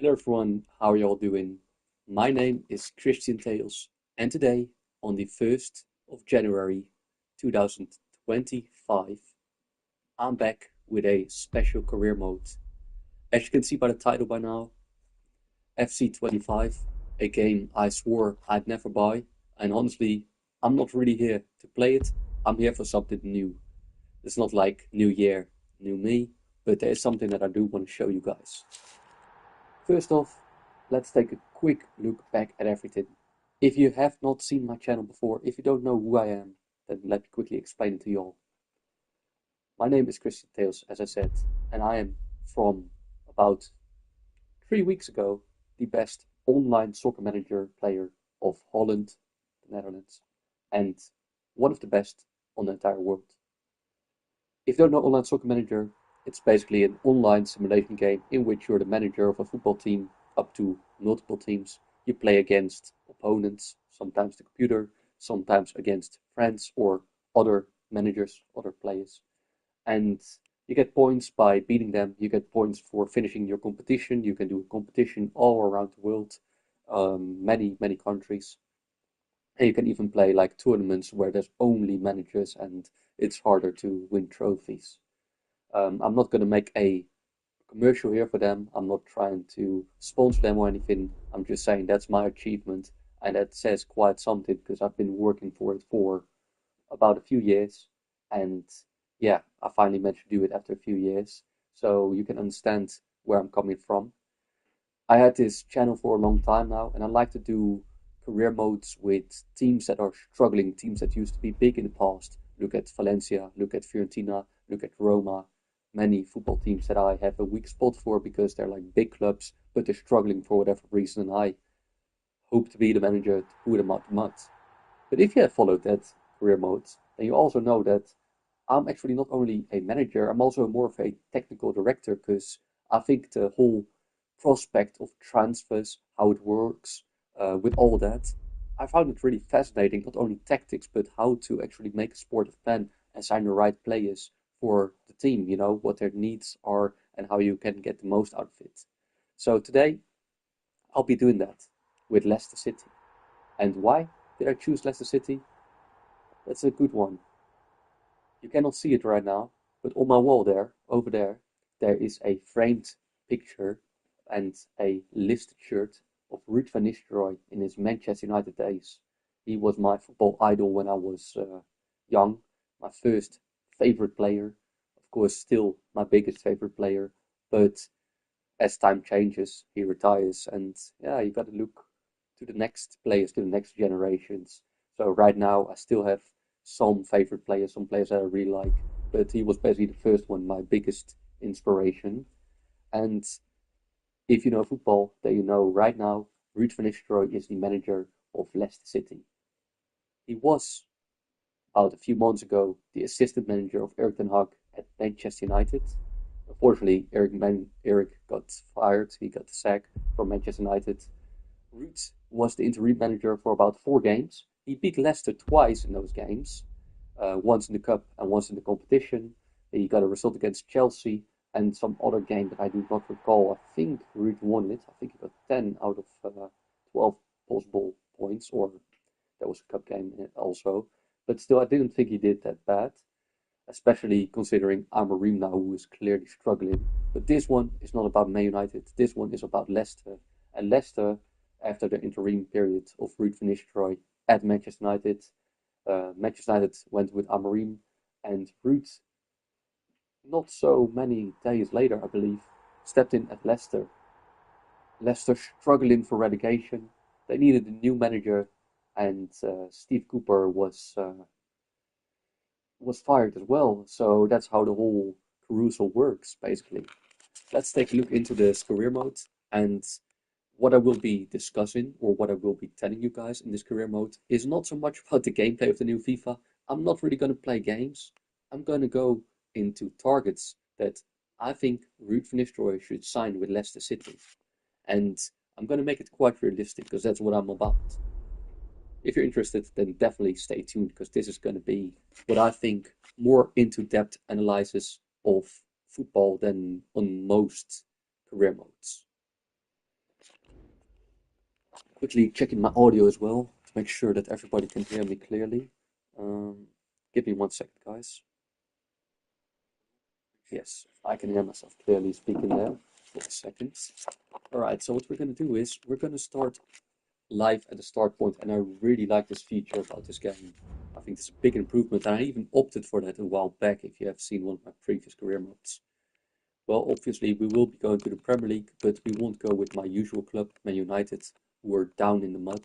Hello everyone, how are you all doing? My name is Christian Tales, and today, on the 1st of January 2025, I'm back with a special career mode. As you can see by the title by now, FC25, a game I swore I'd never buy, and honestly, I'm not really here to play it, I'm here for something new. It's not like new year, new me, but there is something that I do want to show you guys. First off, let's take a quick look back at everything. If you have not seen my channel before, if you don't know who I am, then let me quickly explain it to you all. My name is Christian Tales, as I said, and I am from about 3 weeks ago the best online soccer manager player of Holland, the Netherlands, and one of the best on the entire world. If you don't know Online Soccer Manager, it's basically an online simulation game in which you're the manager of a football team up to multiple teams. You play against opponents, sometimes the computer, sometimes against friends or other managers, other players. And you get points by beating them. You get points for finishing your competition. You can do a competition all around the world, many countries. And you can even play like tournaments where there's only managers and it's harder to win trophies. I'm not going to make a commercial here for them. I'm not trying to sponsor them or anything. I'm just saying that's my achievement, and that says quite something because I've been working for it for about a few years, and yeah, I finally managed to do it after a few years. So you can understand where I'm coming from. I had this channel for a long time now, and I like to do career modes with teams that are struggling, teams that used to be big in the past. Look at Valencia, look at Fiorentina, look at Roma, many football teams that I have a weak spot for because they're like big clubs, but they're struggling for whatever reason, and I hope to be the manager to pull them out the mud. But if you have followed that career mode, then you also know that I'm actually not only a manager, I'm also more of a technical director because I think the whole prospect of transfers, how it works, with all that, I found it really fascinating, not only tactics, but how to actually make a sportive plan and sign the right players for the team, what their needs are and how you can get the most out of it. So today, I'll be doing that with Leicester City. And why did I choose Leicester City? That's a good one. You cannot see it right now, but on my wall there, over there, there is a framed picture and a listed shirt of Ruud van Nistelrooy in his Manchester United days. He was my football idol when I was young, my first favorite player, of course, still my biggest favorite player. But as time changes, he retires, and yeah, you got to look to the next players, to the next generations. So right now, I still have some favorite players, some players that I really like, but he was basically the first one, my biggest inspiration. And if you know football, then you know right now, Ruud van Nistelrooy is the manager of Leicester City. He was, about a few months ago, the assistant manager of Erik ten Hag at Manchester United. Unfortunately, Erik got fired. He got the sack from Manchester United. Ruud was the interim manager for about 4 games. He beat Leicester twice in those games, once in the cup and once in the competition. He got a result against Chelsea and some other game that I do not recall. I think Ruud won it. I think he got 10 out of 12 possible points, or there was a cup game also. But still, I didn't think he did that bad, especially considering Amorim now, who is clearly struggling. But this one is not about Man United. This one is about Leicester. And Leicester, after the interim period of Ruud van Nistelrooy at Manchester United, Manchester United went with Amorim, and Ruud, not so many days later, I believe, stepped in at Leicester. Leicester struggling for relegation. They needed a new manager, and Steve Cooper was fired as well. So that's how the whole carousel works, basically. Let's take a look into this career mode and what I will be discussing or what I will be telling you guys in this career mode is not so much about the gameplay of the new FIFA. I'm not really going to play games. I'm going to go into targets that I think Ruud van Nistelrooy should sign with Leicester City. And I'm going to make it quite realistic because that's what I'm about. If you're interested, then definitely stay tuned because this is going to be what I think more into depth analysis of football than on most career modes. Quickly checking my audio as well to make sure that everybody can hear me clearly. Um, Give me 1 second, guys. Yes, I can hear myself clearly speaking there. 4 seconds. All right, so what we're going to do is we're going to start live at the start point, and I really like this feature about this game. I think it's a big improvement, and I even opted for that a while back if you have seen one of my previous career modes. Well, obviously, we will be going to the Premier League, but we won't go with my usual club, Man United, who are down in the mud.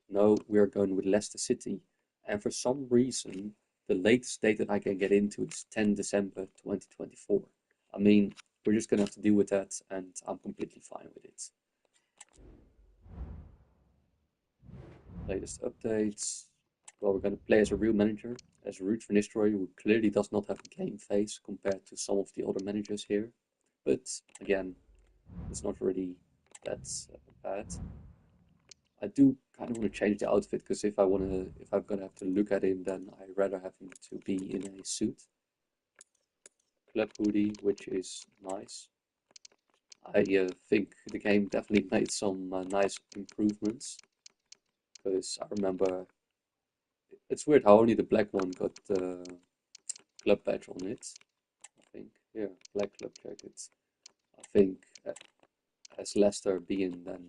No, we are going with Leicester City. And for some reason, the latest date that I can get into is 10 December 2024. I mean, we're just going to have to deal with that, and I'm completely fine with it. Latest updates. Well, we're going to play as a real manager, as Ruud van Nistelrooy, who clearly does not have a game face compared to some of the other managers here. But again, it's not really that bad. I do kind of want to change the outfit because if I'm gonna have to look at him, then I'd rather have him to be in a suit, club hoodie, which is nice. I think the game definitely made some nice improvements because I remember it's weird how only the black one got the club badge on it. I think, yeah, black club jackets. I think as Leicester being then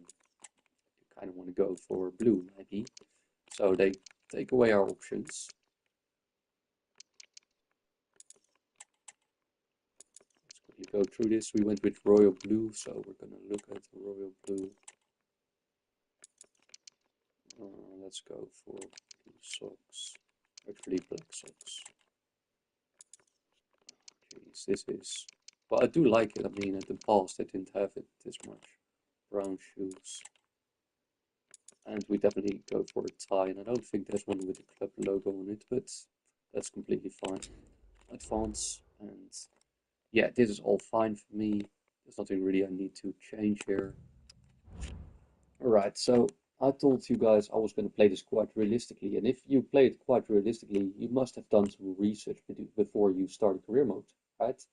you kind of want to go for blue maybe. So they take away our options. Let's quickly go through this. We went with royal blue, so we're gonna look at royal blue. Let's go for blue socks. Actually, black socks. Jeez, this is. But I do like it. I mean, in the past, I didn't have it this much. Brown shoes. And we definitely go for a tie. And I don't think there's one with the club logo on it, but that's completely fine. Advance. And yeah, this is all fine for me. There's nothing really I need to change here. Alright, so I told you guys I was going to play this quite realistically, and if you play it quite realistically, you must have done some research before you started career mode, right?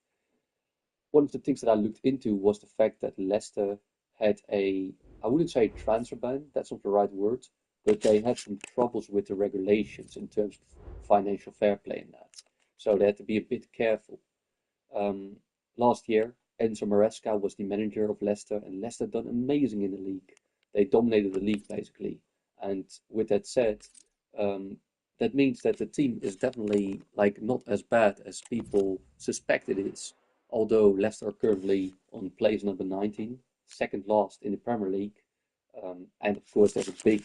One of the things that I looked into was the fact that Leicester had I wouldn't say transfer ban, that's not the right word, but they had some troubles with the regulations in terms of financial fair play in that. So they had to be a bit careful. Um, Last year, Enzo Maresca was the manager of Leicester, and Leicester done amazing in the league. They dominated the league basically. And with that said, um, that means that the team is definitely like not as bad as people suspect it is. Although Leicester are currently on place number 19, second last in the Premier League, and of course there's a big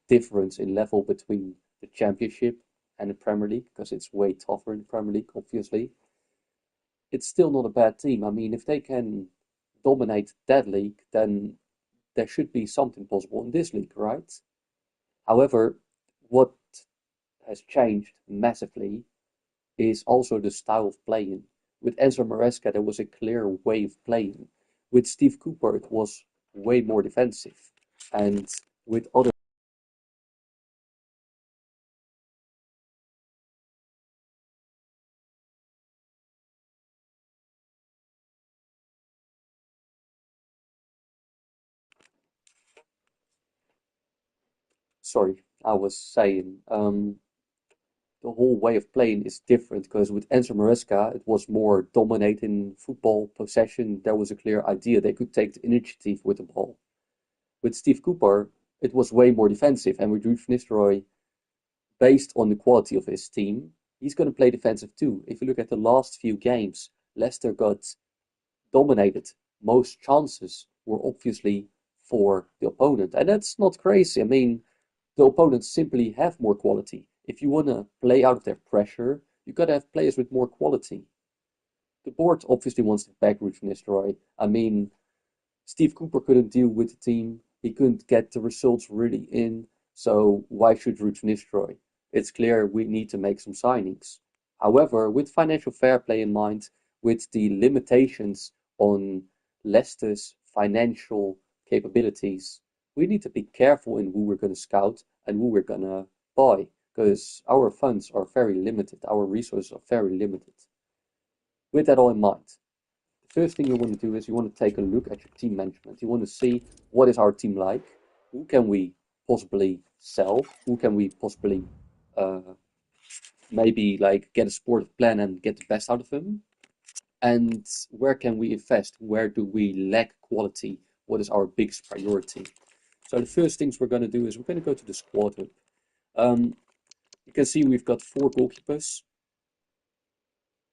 difference in level between the Championship and the Premier League because it's way tougher in the Premier League, obviously. It's still not a bad team. I mean, if they can dominate that league, then there should be something possible in this league, right? However, what has changed massively is also the style of playing. With Enzo Maresca, there was a clear way of playing. With Steve Cooper, it was way more defensive. And with other sorry, I was saying, the whole way of playing is different because with Enzo Maresca, it was more dominating football possession. There was a clear idea they could take the initiative with the ball. With Steve Cooper, it was way more defensive, and with Ruud van Nistelrooy, based on the quality of his team, he's going to play defensive too. If you look at the last few games, Leicester got dominated. Most chances were obviously for the opponent, and that's not crazy. I mean, the opponents simply have more quality. If you want to play out of their pressure, you got to have players with more quality. The board obviously wants to back Ruud van Nistelrooy. I mean, Steve Cooper couldn't deal with the team. He couldn't get the results really in. So why should Ruud van Nistelrooy? It's clear we need to make some signings. However, with financial fair play in mind, with the limitations on Leicester's financial capabilities, we need to be careful in who we're going to scout and who we're going to buy because our funds are very limited. Our resources are very limited. With that all in mind, first thing you want to do is you want to take a look at your team management. You want to see what is our team like, who can we possibly sell? Who can we possibly uh, maybe like get a sportive plan and get the best out of them? And where can we invest? Where do we lack quality? What is our biggest priority? So the first things we're going to do is we're going to go to the squad hub. Um, you can see we've got 4 goalkeepers.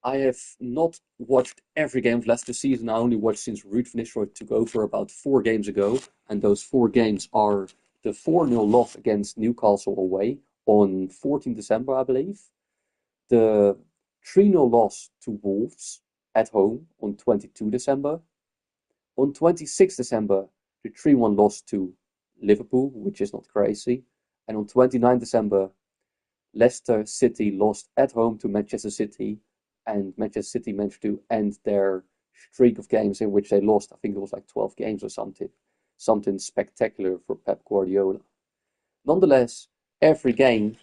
I have not watched every game of Leicester season. I only watched since Ruud van Nistelrooy took over about 4 games ago. And those 4 games are the 4-0 loss against Newcastle away on 14 December, I believe. The 3-0 loss to Wolves at home on 22 December. On 26 December, the 3-1 loss to Liverpool, which is not crazy. And on 29 December, Leicester City lost at home to Manchester City, and Manchester City managed to end their streak of games in which they lost. I think it was like 12 games or something. Something spectacular for Pep Guardiola. Nonetheless, every game,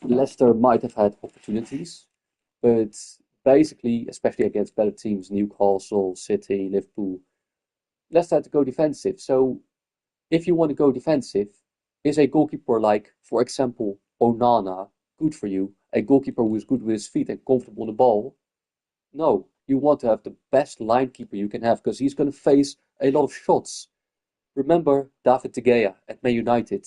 Leicester might have had opportunities, but basically, especially against better teams, Newcastle, City, Liverpool, Leicester had to go defensive. So if you want to go defensive, is a goalkeeper like, for example, Onana good for you? A goalkeeper who is good with his feet and comfortable on the ball? No, you want to have the best line keeper you can have because he's going to face a lot of shots. Remember David De Gea at Man United?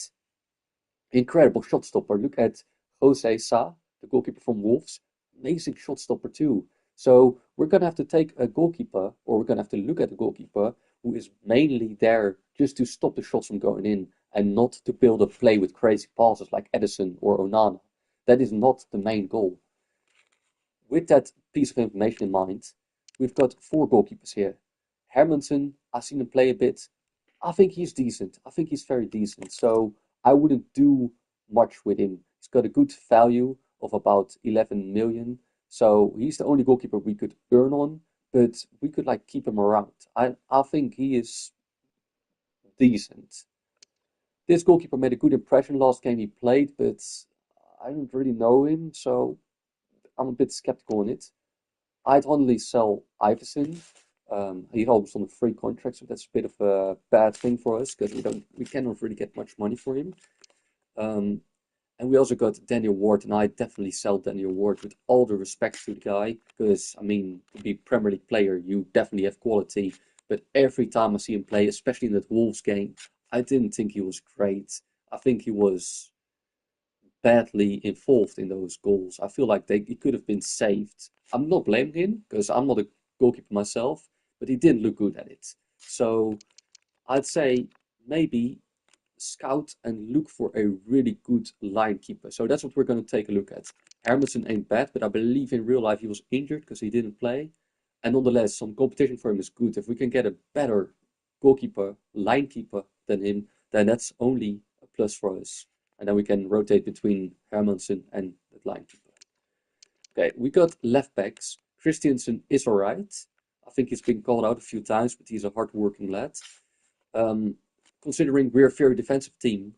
Incredible shot stopper. Look at Jose Sa, the goalkeeper from Wolves. Amazing shot stopper too. So we're going to have to take a goalkeeper, or we're going to have to look at a goalkeeper who is mainly there just to stop the shots from going in and not to build a play with crazy passes like Edison or Onana. That is not the main goal. With that piece of information in mind, we've got 4 goalkeepers here. Hermansen, I've seen him play a bit. I think he's decent. I think he's very decent. So I wouldn't do much with him. He's got a good value of about 11 million. So he's the only goalkeeper we could earn on, but we could like keep him around. I think he is decent. This goalkeeper made a good impression last game he played, but I don't really know him, so I'm a bit skeptical on it. I'd only sell Iverson. He's almost on a free contract, so that's a bit of a bad thing for us because we cannot really get much money for him. Um, and we also got Daniel Ward, and I definitely sell Daniel Ward with all the respect to the guy because I mean to be Premier League player, you definitely have quality. But every time I see him play, especially in that Wolves game, I didn't think he was great. I think he was badly involved in those goals. I feel like he could have been saved. I'm not blaming him because I'm not a goalkeeper myself, but he didn't look good at it. So I'd say maybe scout and look for a really good line keeper. So that's what we're going to take a look at. Hermansen ain't bad, but I believe in real life he was injured because he didn't play. And nonetheless, some competition for him is good. If we can get a better goalkeeper, line keeper than him, then that's only a plus for us. And then we can rotate between Hermansen and the line keeper. Okay, we got left backs. Christiansen is alright. I think he's been called out a few times, but he's a hard-working lad. Um, Considering we're a very defensive team,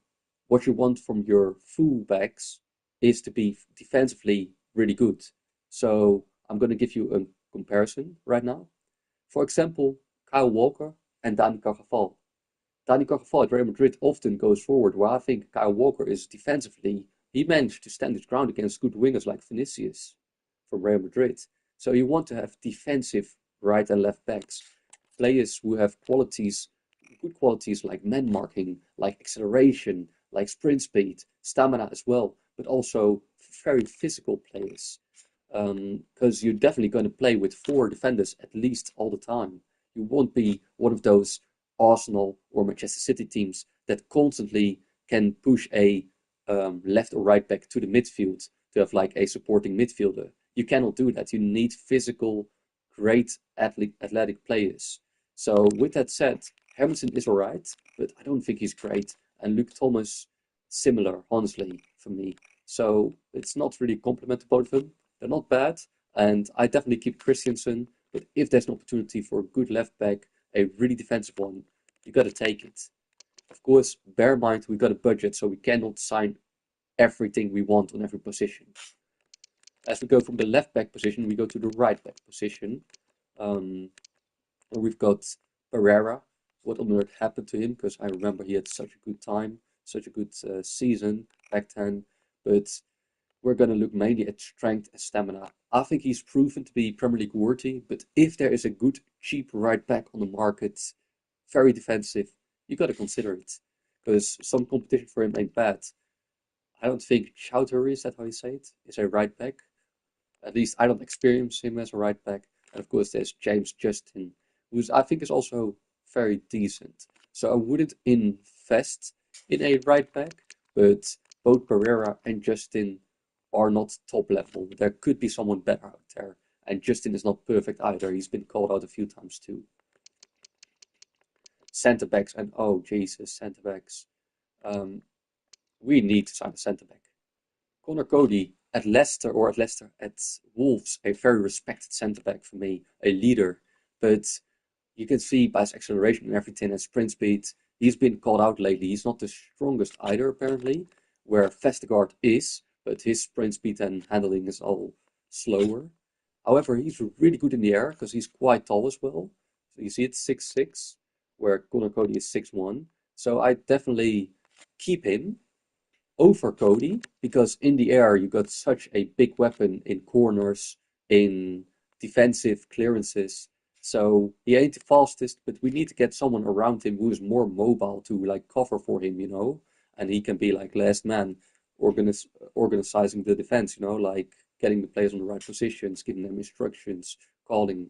what you want from your full backs is to be defensively really good. So I'm going to give you a comparison right now. For example, Kyle Walker and Dani Carvajal. Dani Carvajal at Real Madrid often goes forward, where I think Kyle Walker is defensively, he managed to stand his ground against good wingers like Vinicius from Real Madrid. So you want to have defensive right and left backs, players who have qualities, good qualities like man marking, like acceleration, like sprint speed, stamina as well, but also very physical players. Because you're definitely going to play with 4 defenders at least all the time. You won't be one of those Arsenal or Manchester City teams that constantly can push a left or right back to the midfield to have like a supporting midfielder. You cannot do that. You need physical, great athletic players. So with that said, Hermansen is alright, but I don't think he's great. And Luke Thomas, similar, honestly, for me. So it's not really a compliment to both of them. They're not bad, and I definitely keep Christiansen. But if there's an opportunity for a good left back, a really defensive one, you got to take it. Of course, bear in mind we got a budget, so we cannot sign everything we want on every position. As we go from the left back position, we go to the right back position. We've got Pereira, what on earth happened to him because I remember he had such a good time, such a good season back then. But we're going to look mainly at strength and stamina. I think he's proven to be Premier League worthy, but if there is a good, cheap right back on the market, very defensive, you got to consider it because some competition for him ain't bad. I don't think Chowdhury, is that how you say it, is a right back. At least I don't experience him as a right back. And of course, there's James Justin, who's I think is also very decent. So I wouldn't invest in a right back, but both Pereira and Justin are not top level. There could be someone better out there. And Justin is not perfect either. He's been called out a few times too. Centre backs, and oh Jesus, centre backs. Um, we need to sign a centre back. Connor Cody at Leicester or at Leicester at Wolves, a very respected centre back for me, a leader. But you can see by his acceleration and everything and sprint speed, he's been called out lately. He's not the strongest either, apparently, where Vestergaard is, but his sprint speed and handling is all slower. However, he's really good in the air because he's quite tall as well. So you see it's 6'6", where Connor Cody is 6'1". So I definitely keep him over Cody because in the air you got such a big weapon in corners, in defensive clearances. So he ain't the fastest, but we need to get someone around him who is more mobile to like cover for him, and he can be like last man, organizing the defense, like getting the players on the right positions, giving them instructions, calling.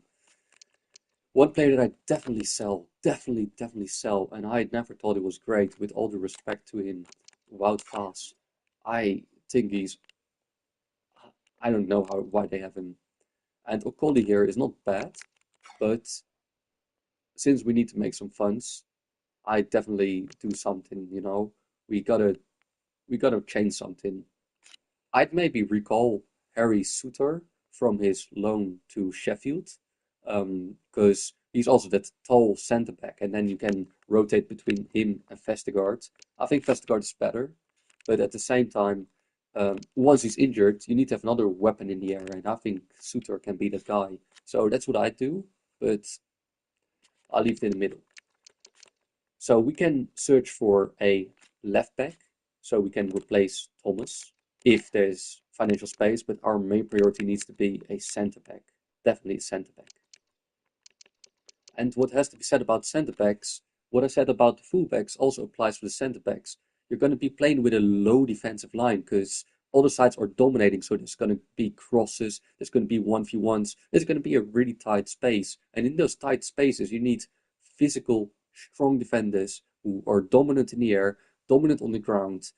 One player that I definitely sell, and I never thought it was great, with all due respect to him, Wout Vaas. I think I don't know why they have him. And Okoli here is not bad, but since we need to make some funds, I definitely do something. We gotta we gotta change something. I'd maybe recall Harry Suter from his loan to Sheffield, because he's also that tall centre back, and then you can rotate between him and Vestergaard. I think Vestergaard is better, but at the same time, once he's injured, you need to have another weapon in the air, and I think Suter can be that guy. So that's what I do, but I'll leave it in the middle. So we can search for a left back, so we can replace Thomas if there's financial space, but our main priority needs to be a centre back, definitely a centre back. And what has to be said about centre backs, what I said about the full backs also applies for the centre backs. You're going to be playing with a low defensive line because other sides are dominating, so there's going to be crosses, there's going to be 1v1s, there's going to be a really tight space. And in those tight spaces, you need physical, strong defenders who are dominant in the air, dominant on the ground.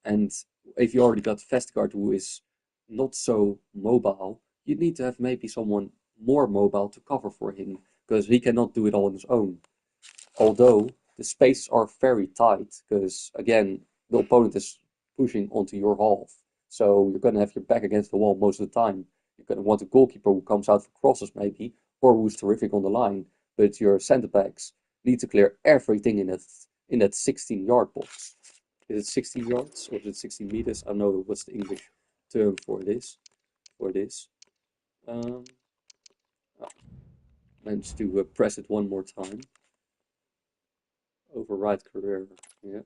And if you already got Vestergaard, who is not so mobile, you need to have maybe someone more mobile to cover for him because he cannot do it all on his own. Although the spaces are very tight because, again, the opponent is pushing onto your half. So you're going to have your back against the wall most of the time. You're going to want a goalkeeper who comes out for crosses maybe, or who's terrific on the line. But your centre backs need to clear everything in that 16-yard box. Is it 16 yards or is it 16 meters? I don't know what's the English term for this. Um, oh, managed to press it one more time. Override career. Yeah,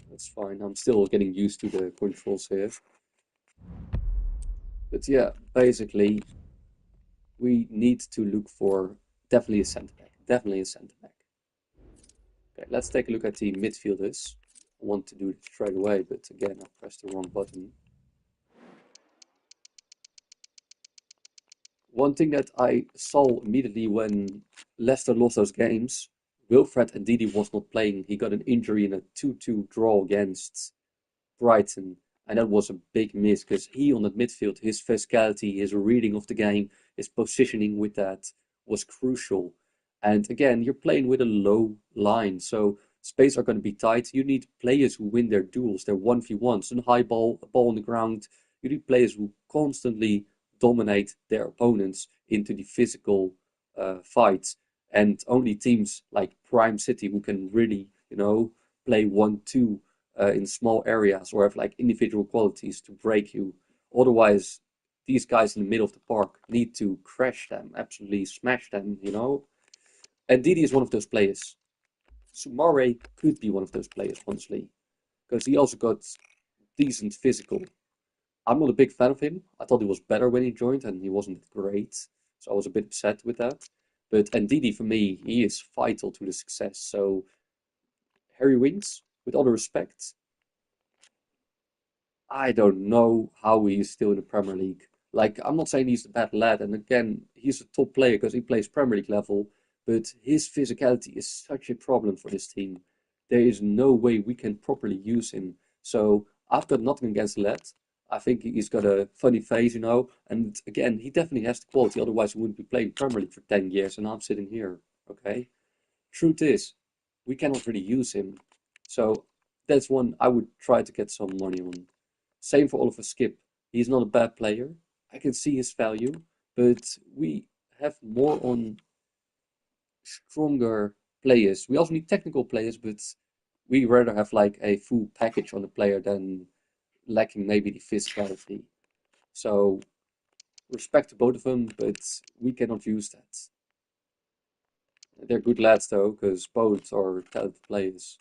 that's fine. I'm still getting used to the controls here. But yeah, basically, we need to look for definitely a centre back. Definitely a centre back. Okay, let's take a look at the midfielders. I want to do it straight away, but again, I pressed the wrong button. One thing that I saw immediately when Leicester lost those games, Wilfred Ndidi was not playing. He got an injury in a 2-2 draw against Brighton, and that was a big miss because he on that midfield, his physicality, his reading of the game, his positioning with that was crucial. And again, you're playing with a low line, so space are going to be tight. You need players who win their duels, their 1v1s, and high ball, a ball on the ground. You need players who constantly dominate their opponents into the physical fights. And only teams like Prime City who can really, play 1-2 in small areas or have like individual qualities to break you. Otherwise, these guys in the middle of the park need to crash them, absolutely smash them, you know. And Didi is one of those players. Sumare could be one of those players, honestly, because he also got decent physical. I'm not a big fan of him. I thought he was better when he joined, and he wasn't great, so I was a bit upset with that. But Ndidi, for me, he is vital to the success. So Harry Winks, with all the respect, I don't know how he is still in the Premier League. Like, I'm not saying he's a bad lad, and again, he's a top player because he plays Premier League level, but his physicality is such a problem for this team. There is no way we can properly use him. So I've got nothing against the lad. I think he's got a funny face, you know, and again, he definitely has the quality, otherwise he wouldn't be playing Premier League for 10 years, and I'm sitting here, okay? Truth is, we cannot really use him. So that's one I would try to get some money on. Same for Oliver Skip. He's not a bad player. I can see his value, but we have more on stronger players. We also need technical players, but we rather have like a full package on a player than lacking maybe the physicality. So respect to both of them, but we cannot use that. They're good lads though, because both are talented players.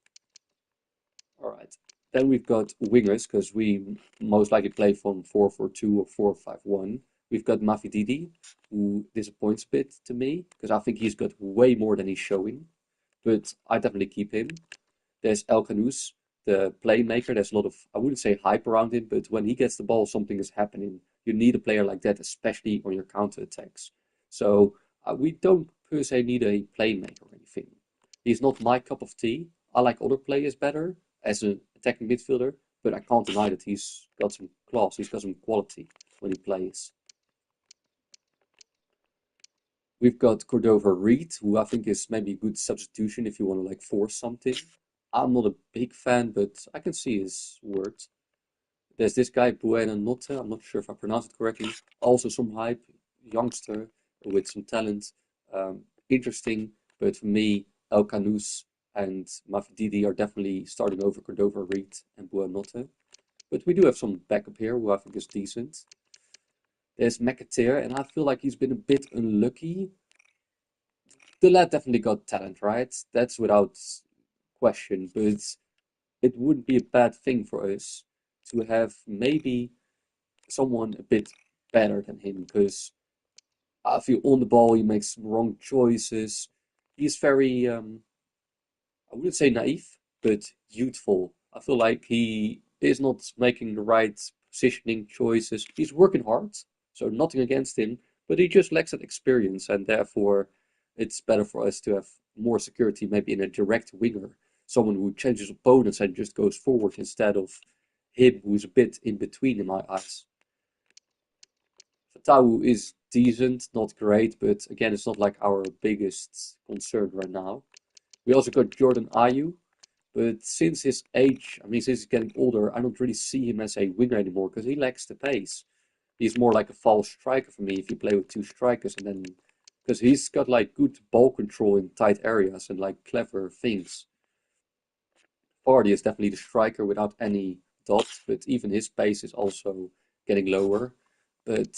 All right. Then we've got wingers because we most likely play from 4-4-2 or 4-5-1. We've got Mafididi, who disappoints a bit to me because I think he's got way more than he's showing, but I definitely keep him. There's El Canous, the playmaker. There's a lot of, I wouldn't say hype around him, but when he gets the ball, something is happening. You need a player like that, especially on your counter attacks. So we don't per se need a playmaker or anything. He's not my cup of tea. I like other players better as an attacking midfielder, but I can't deny that he's got some class. He's got some quality when he plays. We've got Cordova Reed, who I think is maybe a good substitution if you want to like force something. I'm not a big fan, but I can see his worth. There's this guy, Buena Notte, I'm not sure if I pronounced it correctly. Also some hype, youngster with some talent. Interesting, but for me, El Canous and Mafididi are definitely starting over Cordova Reed and Buena Notte. But we do have some backup here who I think is decent. There's McAteer, and I feel like he's been a bit unlucky. The lad definitely got talent, right? That's without question, but it wouldn't be a bad thing for us to have maybe someone a bit better than him because I feel on the ball he makes wrong choices. He's very, I wouldn't say naive, but youthful. I feel like he is not making the right positioning choices. He's working hard, so nothing against him, but he just lacks that experience, and therefore it's better for us to have more security maybe in a direct winger, someone who changes opponents and just goes forward instead of him who's a bit in between in my eyes. Fatau is decent, not great, but again, it's not like our biggest concern right now. We also got Jordan Ayew, but since his age, I mean, since he's getting older, I don't really see him as a winger anymore because he lacks the pace. He's more like a false striker for me if you play with two strikers and then because he's got like good ball control in tight areas and like clever things. Vardy is definitely the striker without any dot, but even his pace is also getting lower. But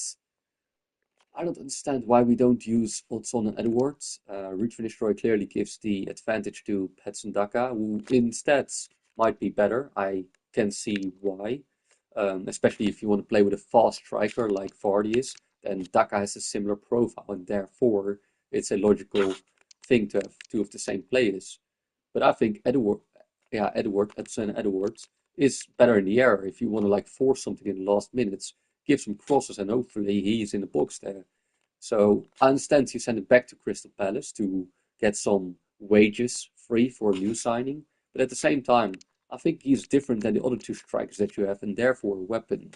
I don't understand why we don't use Hodgson and Edwards. Root Finish Destroy clearly gives the advantage to Patson Daka, who in stats might be better. I can see why. Especially if you want to play with a fast striker like Vardy is, then Daka has a similar profile, and therefore it's a logical thing to have two of the same players. But I think Edson Edwards is better in the air if you want to like force something in the last minutes, give some crosses, and hopefully he's in the box there. So I understand you send it back to Crystal Palace to get some wages free for a new signing, but at the same time, I think he's different than the other two strikers that you have, and therefore a weapon.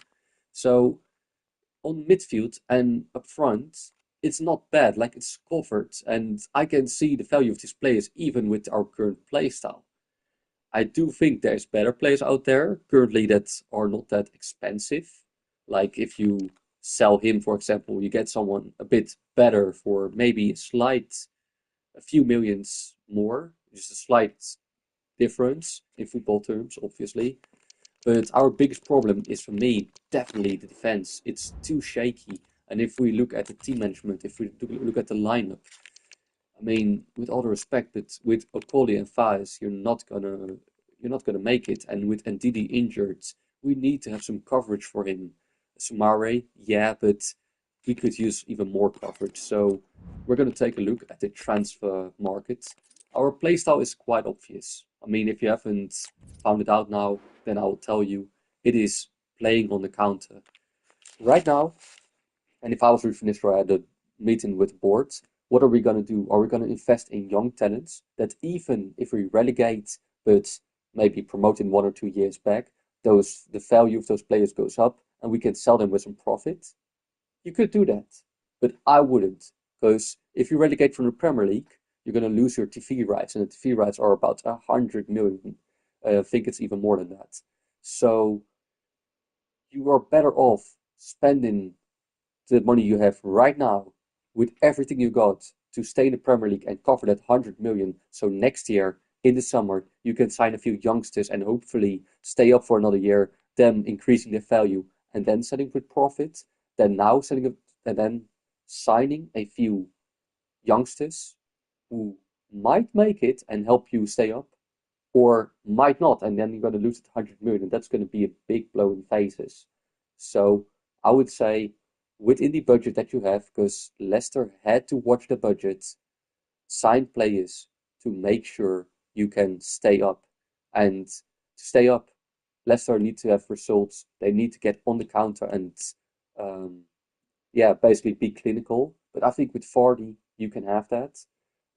So on midfield and up front, it's not bad. Like it's covered, and I can see the value of these players even with our current playstyle. I do think there's better players out there currently that are not that expensive. Like if you sell him, for example, you get someone a bit better for maybe a few millions more, just a slight difference in football terms, obviously. But our biggest problem is for me definitely the defense. It's too shaky. And if we look at the team management, if we look at the lineup, I mean, with all the respect, but with Okoli and Faiz, you're not gonna make it. And with Ndidi injured, we need to have some coverage for him. Sumare, yeah, but we could use even more coverage. So we're gonna take a look at the transfer market. Our playstyle is quite obvious. I mean, if you haven't found it out now, then I will tell you. It is playing on the counter. Right now, and if I was Ruud van I had a meeting with the board, what are we going to do? Are we going to invest in young talents that even if we relegate, but maybe promote in 1 or 2 years back, the value of those players goes up and we can sell them with some profit? You could do that, but I wouldn't, because if you relegate from the Premier League, you're going to lose your TV rights, and the TV rights are about 100 million. I think it's even more than that. So you are better off spending the money you have right now with everything you got to stay in the Premier League and cover that 100 million. So next year in the summer, you can sign a few youngsters and hopefully stay up for another year, them increasing their value and then selling with profit. Then now selling it and then signing a few youngsters who might make it and help you stay up or might not, and then you're going to lose 100 million. That's going to be a big blow in faces. So I would say within the budget that you have, because Leicester had to watch the budget, sign players to make sure you can stay up. And to stay up, Leicester need to have results. They need to get on the counter and um, yeah, basically be clinical. But I think with Vardy, you can have that.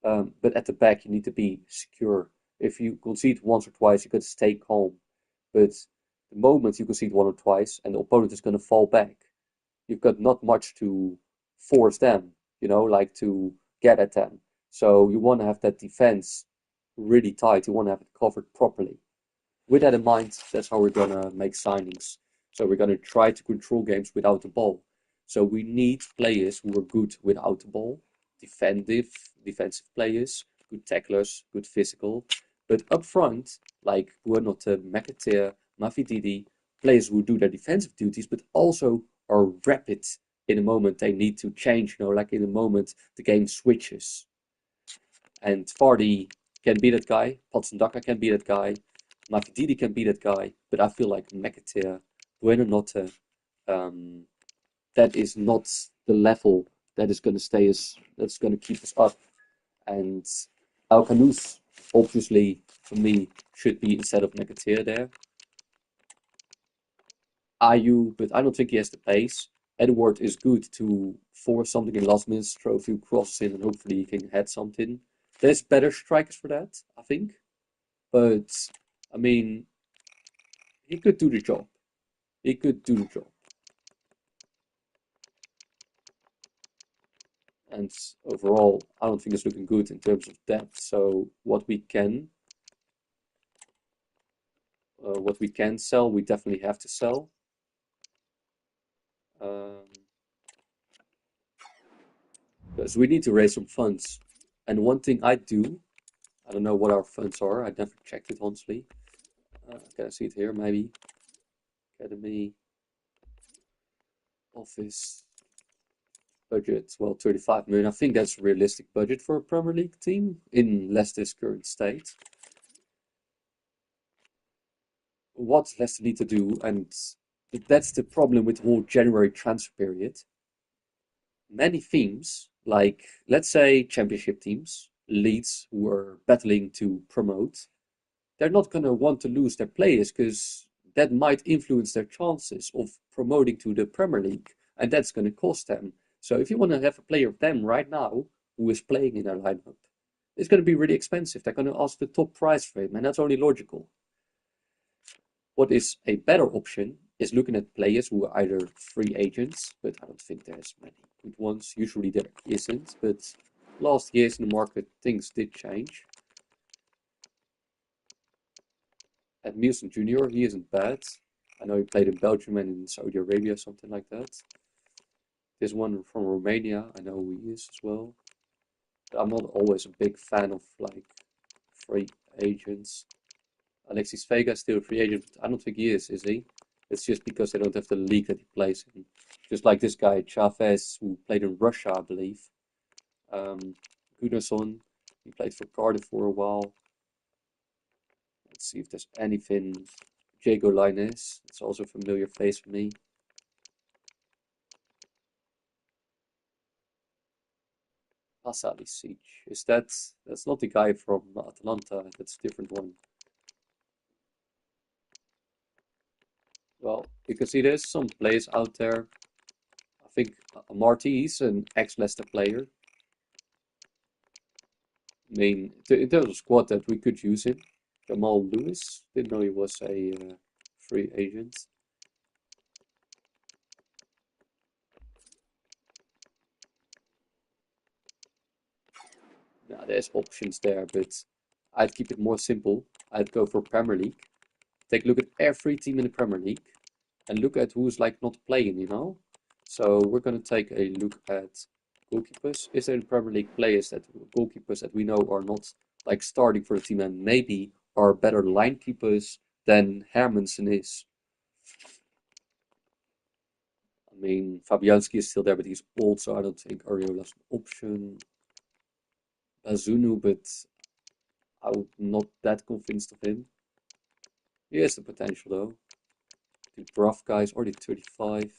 But at the back, you need to be secure. If you concede once or twice, you got to stay calm. But the moment you concede one or twice and the opponent is going to fall back, you've got not much to force them, like to get at them. So you want to have that defense really tight. You want to have it covered properly. With that in mind, that's how we're gonna make signings. So we're gonna try to control games without the ball. So we need players who are good without the ball, defensive players, good tacklers, good physical. But up front, like Buonanotte, McAteer, Mavididi, players who do their defensive duties, but also are rapid in the moment they need to change, like in the moment the game switches. And Vardy can be that guy. Potsendaka can be that guy. Mavididi can be that guy. But I feel like McAteer, Buonanotte, um, that is not the level that is going to that's going to keep us up. And Al Khanous, obviously, for me, should be instead of McAteer there. Ayew, but I don't think he has the pace. Edward is good to force something in last minute, throw a few crosses in, and hopefully he can head something. There's better strikers for that, I think. But I mean, he could do the job. He could do the job. And overall, I don't think it's looking good in terms of depth. So what we can sell, we definitely have to sell. Um, because we need to raise some funds. And one thing I do, I don't know what our funds are. I never checked it honestly. Can I see it here? Maybe academy, office, budget. Well, 35 million. I think that's a realistic budget for a Premier League team in Leicester's current state. What Leicester need to do, and that's the problem with the whole January transfer period. Many teams, like let's say championship teams, Leeds who are battling to promote, they're not going to want to lose their players because that might influence their chances of promoting to the Premier League, and that's going to cost them. So if you want to have a player of them right now who is playing in their lineup, it's going to be really expensive. They're going to ask the top price for him, and that's only logical. What is a better option is looking at players who are either free agents, but I don't think there's many good ones. Usually there isn't, but last years in the market things did change. At Nielsen Jr., he isn't bad. I know he played in Belgium and in Saudi Arabia, something like that. There's one from Romania, I know who he is as well. But I'm not always a big fan of like free agents. Alexis Vega is still a free agent. I don't think he is he? It's just because they don't have the league that he plays in. Just like this guy, Chavez, who played in Russia, I believe. Um, Gunnarsson, he played for Cardiff for a while. Let's see if there's anything. Jago Linus, it's also a familiar face for me. Pasali Siege. That's not the guy from Atlanta, that's a different one. Well, you can see there's some players out there. I think Marty, he's an ex-Leicester player. I mean, in terms of squad that we could use him. Jamal Lewis, didn't know he was a free agent. Now, there's options there, but I'd keep it more simple. I'd go for Premier League. Take a look at every team in the Premier League and look at who's like not playing, you know? So we're going to take a look at goalkeepers. Is there in Premier League players that goalkeepers that we know are not like starting for the team and maybe are better line keepers than Hermansen is? I mean, Fabianski is still there, but he's old, so I don't think Ariola's an option. Bazunu, but I'm not that convinced of him. He has the potential though. The Dubravka is already 35.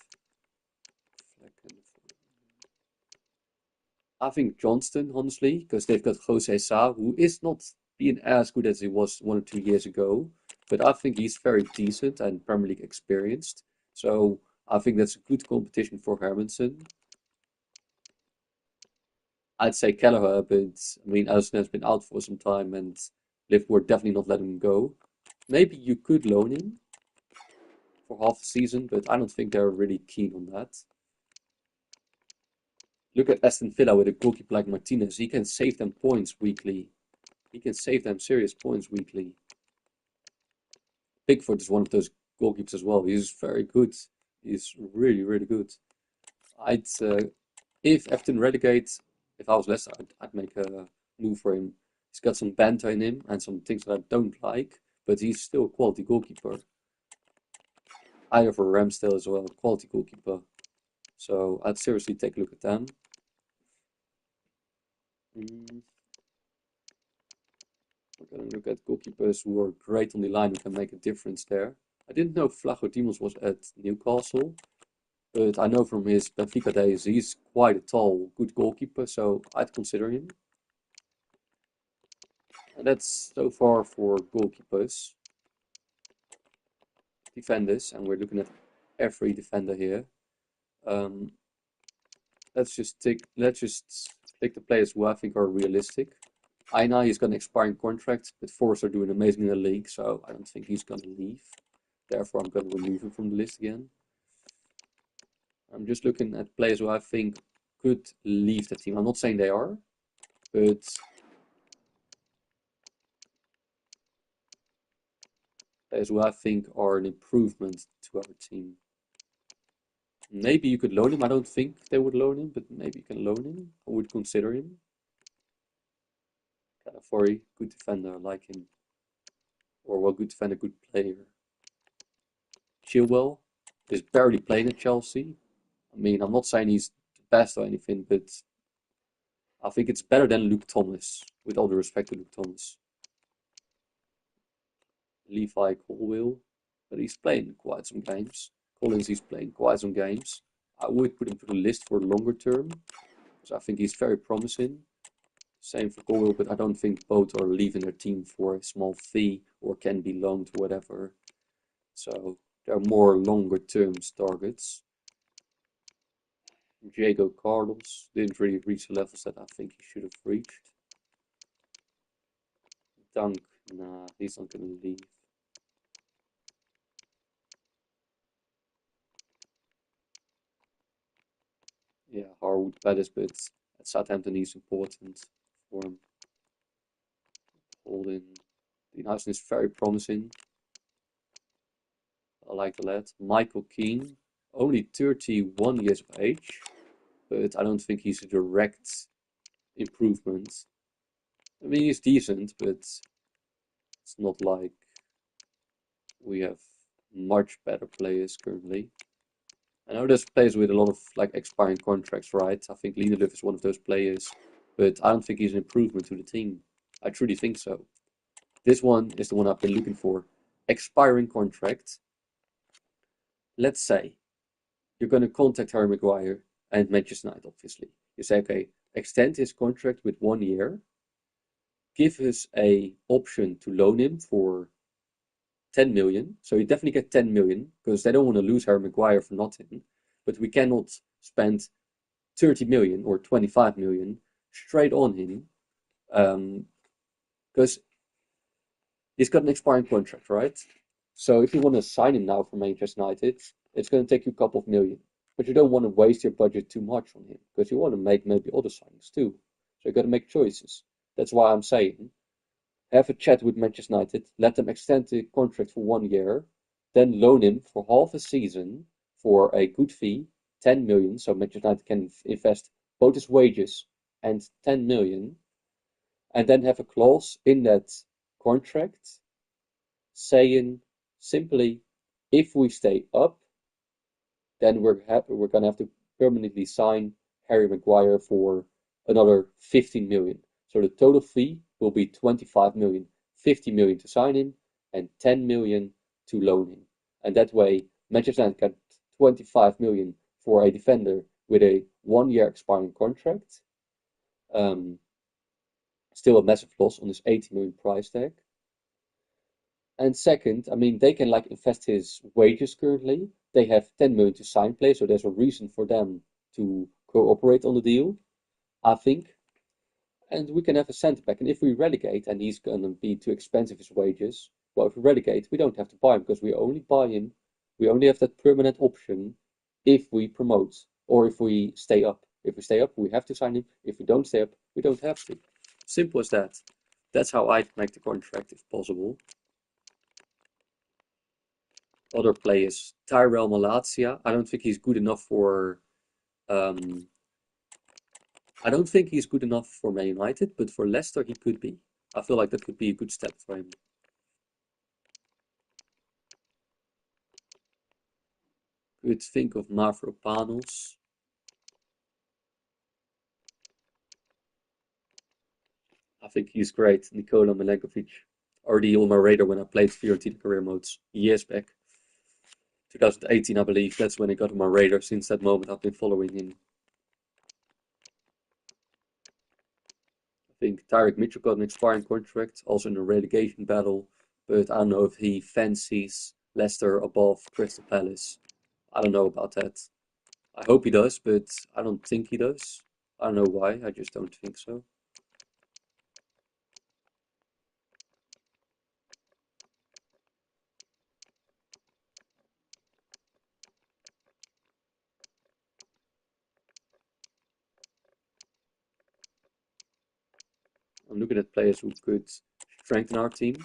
I think Johnston, honestly, because they've got Jose Sa, who is not being as good as he was 1 or 2 years ago, but I think he's very decent and Premier League experienced. So I think that's a good competition for Hermansen. I'd say Kelleher, but I mean, Ellison has been out for some time and Liverpool definitely not letting him go. Maybe you could loan him for half a season, but I don't think they're really keen on that. Look at Aston Villa with a goalkeeper like Martinez. He can save them points weekly. He can save them serious points weekly. Pickford is one of those goalkeepers as well. He's very good. He's really, really good. I'd if Everton relegate, if I was Leicester, I'd make a move for him. He's got some banter in him and some things that I don't like, but he's still a quality goalkeeper. Either for Ramsdale as well, quality goalkeeper. So I'd seriously take a look at them. Mm, we're going to look at goalkeepers who are great on the line who can make a difference there. I didn't know Vlachodimos was at Newcastle, but I know from his Benfica days he's quite a tall, good goalkeeper, so I'd consider him. And that's so far for goalkeepers. Defenders, and we're looking at every defender here. Um, let's just pick the players who I think are realistic. Aina, he's got an expiring contract, but Forrest are doing amazing in the league, so I don't think he's going to leave. Therefore, I'm going to remove him from the list again. I'm just looking at players who I think could leave the team. I'm not saying they are, but players who I think are an improvement to our team. Maybe you could loan him. I don't think they would loan him, but maybe you can loan him. I would consider him. Calafori, good defender, I like him. Or well, good defender, good player. Chilwell is barely playing at Chelsea. I mean, I'm not saying he's the best or anything, but I think it's better than Luke Thomas, with all the respect to Luke Thomas. Levi Colwill, but he's playing quite some games. Collins, he's playing quite some games. I would put him to the list for the longer term, because I think he's very promising. Same for Colwill, but I don't think both are leaving their team for a small fee or can be loaned or whatever. So there are more longer term targets. Diego Carlos didn't really reach the levels that I think he should have reached. Dunk, nah, he's not going to leave. Yeah, Harwood Pettis, but at Southampton he's important for him. Holding. Dean Hudson is very promising. I like the lad. Michael Keane, only 31 years of age, but I don't think he's a direct improvement. I mean, he's decent, but it's not like we have much better players currently. I know there's players with a lot of like expiring contracts, right? I think Lindelöf is one of those players, but I don't think he's an improvement to the team. I truly think so. This one is the one I've been looking for. Expiring contract. Let's say you're going to contact Harry Maguire and Manchester United, obviously. You say, okay, extend his contract with 1 year, give us a option to loan him for 10 million. So you definitely get 10 million because they don't want to lose Harry Maguire for nothing. But we cannot spend 30 million or 25 million straight on him because he's got an expiring contract, right? So if you want to sign him now for Manchester United, it's going to take you a couple of million. But you don't want to waste your budget too much on him because you want to make maybe other signings too. So you got to make choices. That's why I'm saying have a chat with Manchester United, let them extend the contract for 1 year, then loan him for half a season for a good fee, 10 million, so Manchester United can invest both his wages and 10 million, and then have a clause in that contract saying simply, if we stay up, then we're gonna have to permanently sign Harry Maguire for another 15 million. So the total fee will be 25 million, 50 million to sign him, and 10 million to loan him. And that way, Manchester United got 25 million for a defender with a 1 year expiring contract. Um, Still a massive loss on this 80 million price tag. And second, I mean, they can like invest his wages currently. They have 10 million to sign players, so there's a reason for them to cooperate on the deal, I think. And we can have a centre back. And if we relegate and he's going to be too expensive his wages, well, if we relegate, we don't have to buy him because we only buy him. We only have that permanent option if we promote or if we stay up. If we stay up, we have to sign him. If we don't stay up, we don't have to. Simple as that. That's how I'd make the contract if possible. Other players, Tyrell Malacia. I don't think he's good enough for. Um, I don't think he's good enough for Man United, but for Leicester he could be. I feel like that could be a good step for him. Could think of Mavropanos. I think he's great. Nikola Milenkovic. Already on my radar when I played Fiorentina career modes years back. 2018, I believe. That's when he got on my radar. Since that moment, I've been following him. I think Tyrick Mitchell got an expiring contract, also in a relegation battle, but I don't know if he fancies Leicester above Crystal Palace. I don't know about that. I hope he does, but I don't think he does. I don't know why, I just don't think so. I'm looking at players who could strengthen our team.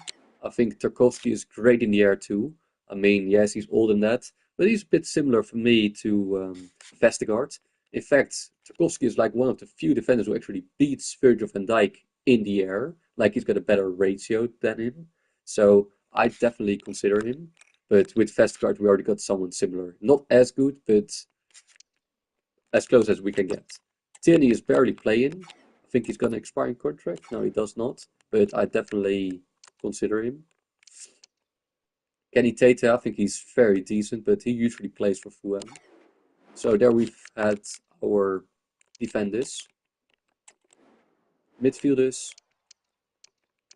I think Tarkovsky is great in the air too. I mean, yes, he's old in that, but he's a bit similar for me to Vestergaard. In fact, Tarkovsky is like one of the few defenders who actually beats Virgil van Dijk in the air. Like he's got a better ratio than him. So I definitely consider him. But with Vestergaard, we already got someone similar. Not as good, but as close as we can get. Tierney is barely playing. I think he's got an expiring contract. No, he does not. But I definitely consider him. Kenny Tate, I think he's very decent, but he usually plays for Fulham. So there we've had our defenders, midfielders,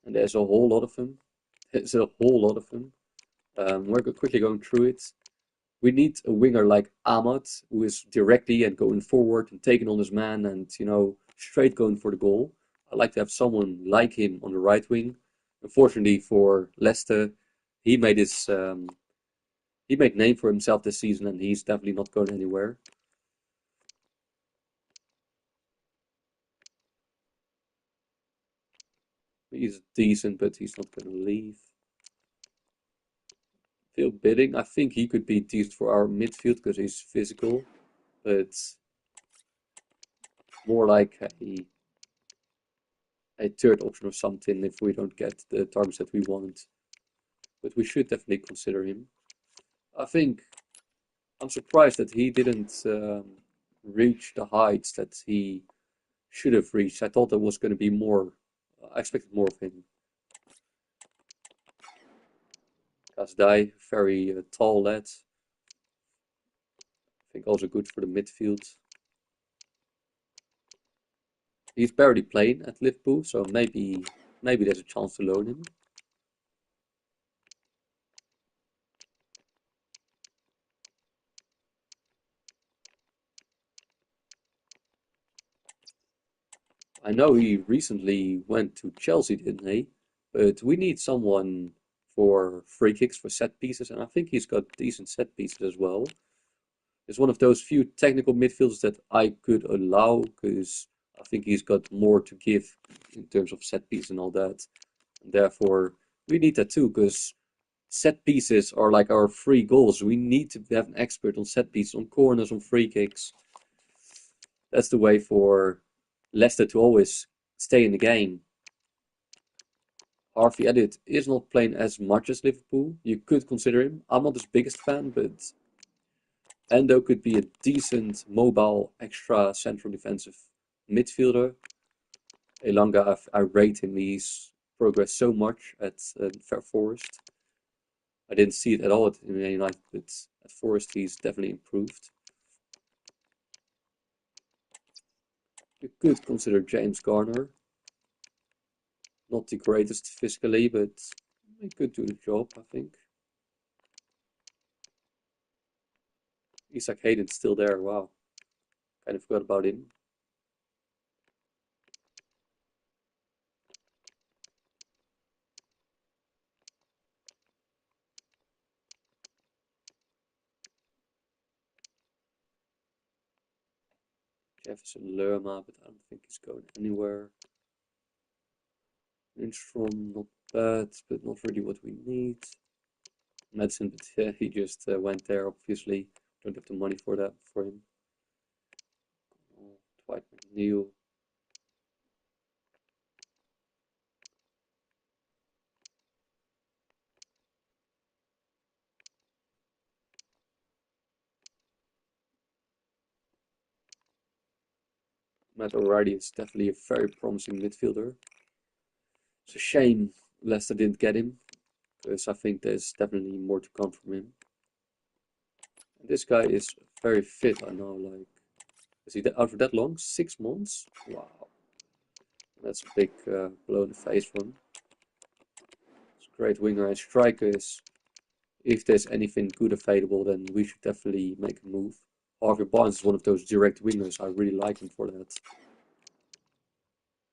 and there's a whole lot of them. There's a whole lot of them. We're quickly going through it. We need a winger like Ahmad, who is directly and going forward and taking on his man and, straight going for the goal. I'd like to have someone like him on the right wing. Unfortunately for Leicester, he made his he made name for himself this season and he's definitely not going anywhere. He's decent, but he's not going to leave. Phil Bidding, I think he could be decent for our midfield because he's physical, but more like a third option or something if we don't get the targets that we want. but we should definitely consider him. I think I'm surprised that he didn't reach the heights that he should have reached. I thought there was going to be more. I expected more of him. Kasdai, very tall lad. I think also good for the midfield. He's barely playing at Liverpool, so maybe there's a chance to loan him. I know he recently went to Chelsea, didn't he? But we need someone for free kicks, for set pieces, and I think he's got decent set pieces as well. It's one of those few technical midfielders that I could allow because I think he's got more to give in terms of set piece and all that. And therefore, we need that too because set pieces are like our free goals. We need to have an expert on set pieces, on corners, on free kicks. That's the way for Leicester to always stay in the game. Harvey Elliott is not playing as much as Liverpool. You could consider him. I'm not his biggest fan, but Endo could be a decent, mobile, extra central defensive midfielder. Elanga, I rate him. He's progressed so much at Forest. I didn't see it at all at United, but at Forest he's definitely improved. You could consider James Garner. Not the greatest physically, but he could do the job, I think. Isaac Hayden's still there. Wow, kind of forgot about him. Jefferson Lerma, but I don't think he's going anywhere. Lindstrom, not bad, but not really what we need. Madison, but yeah, he just went there, obviously. Don't have the money for that for him. Dwight McNeil. Matt O'Reilly is definitely a very promising midfielder. It's a shame Leicester didn't get him, because I think there's definitely more to come from him. And this guy is very fit, I know, like, is he out for that long? 6 months? Wow. That's a big blow in the face for him. It's a great winger and striker is, if there's anything good available, then we should definitely make a move. Harvey Barnes is one of those direct wingers. I really like him for that.